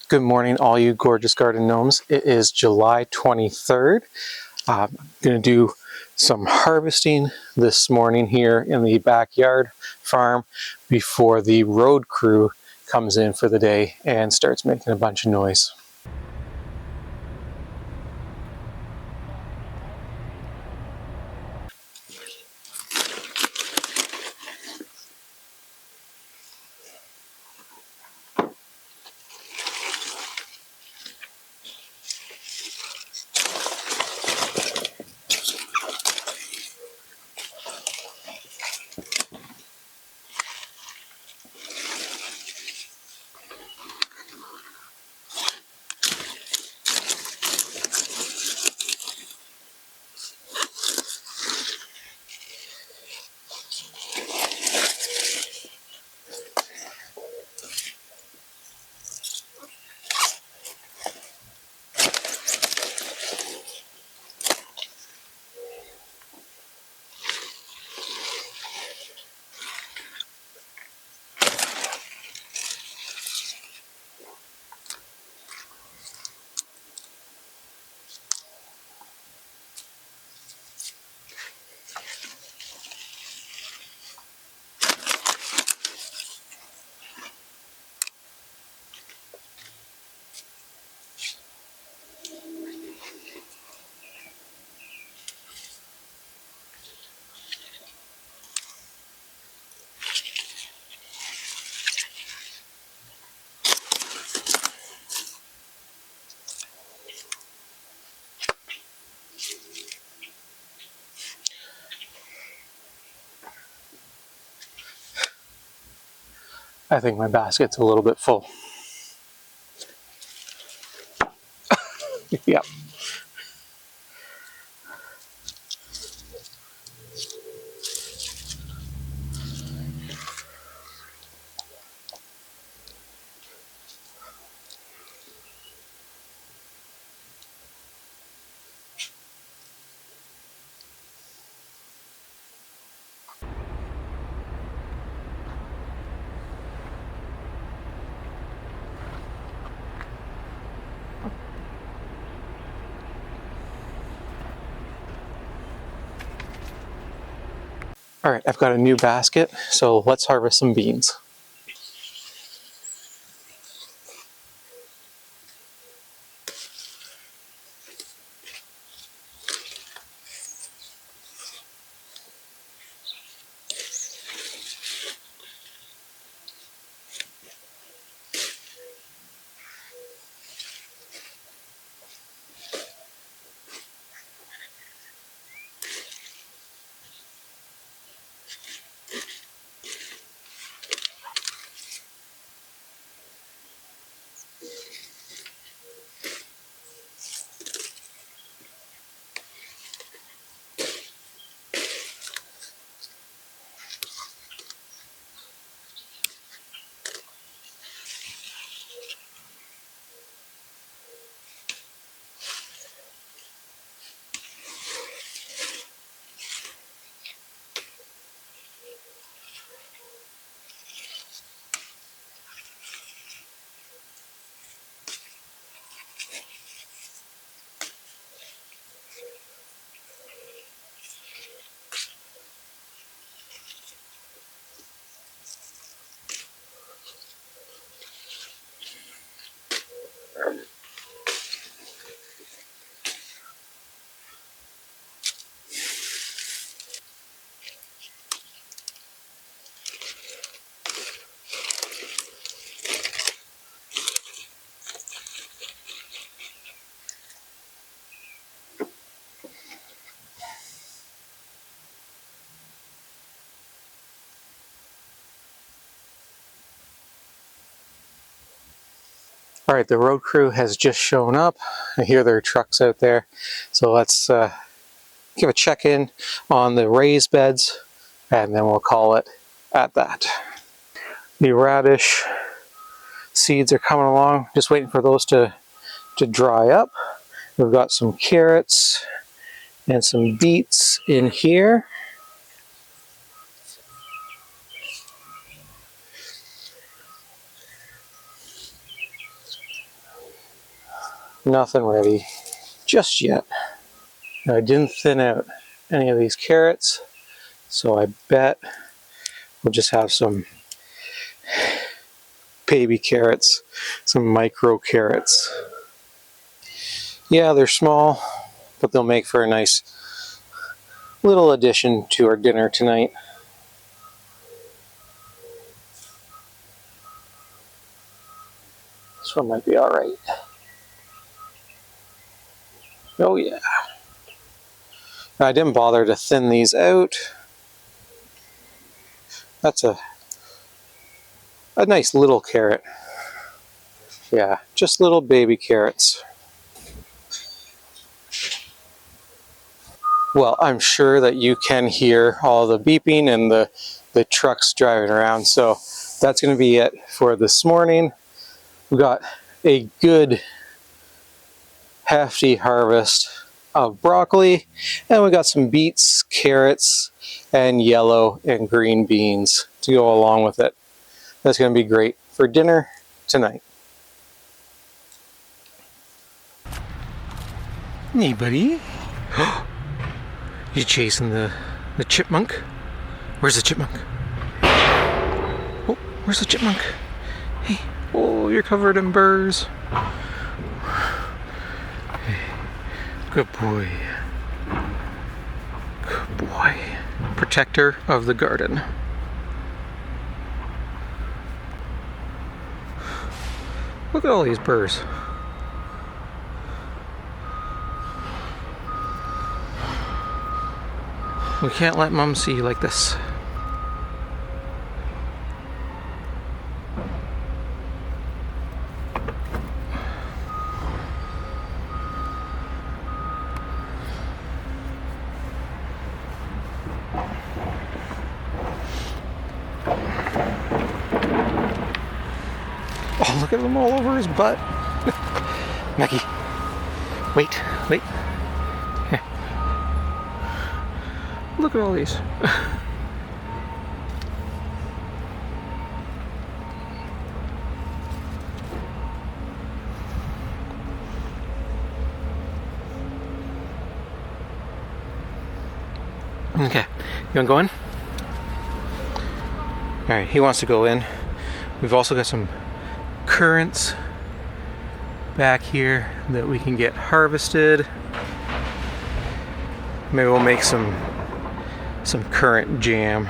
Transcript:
Good morning, all you gorgeous garden gnomes. It is July 23rd. I'm going to do some harvesting this morning here in the backyard farm before the road crew comes in for the day and starts making a bunch of noise. I think my basket's a little bit full. Yep. All right, I've got a new basket, so let's harvest some beans. All right, the road crew has just shown up. I hear their trucks out there. So let's give a check-in on the raised beds, and then we'll call it at that. The radish seeds are coming along, just waiting for those to dry up. We've got some carrots and some beets in here. Nothing ready just yet. Now, I didn't thin out any of these carrots, so I bet we'll just have some baby carrots, some micro carrots. Yeah, they're small, but they'll make for a nice little addition to our dinner tonight. This one might be all right. Oh yeah. I didn't bother to thin these out. That's a nice little carrot. Yeah, just little baby carrots. Well, I'm sure that you can hear all the beeping and the trucks driving around, so that's going to be it for this morning. We got a good hefty harvest of broccoli, and we got some beets, carrots, and yellow and green beans to go along with it. That's going to be great for dinner tonight. Hey, buddy. You chasing the chipmunk? Where's the chipmunk? Oh, where's the chipmunk? Hey, oh, you're covered in burrs. Hey, good boy. Good boy. Protector of the garden. Look at all these burrs. We can't let Mom see you like this. Oh, look at them all over his butt. Maggie, wait. Here. Look at all these. Okay, you want to go in? Alright, he wants to go in. We've also got some currants back here that we can get harvested. Maybe we'll make some currant jam.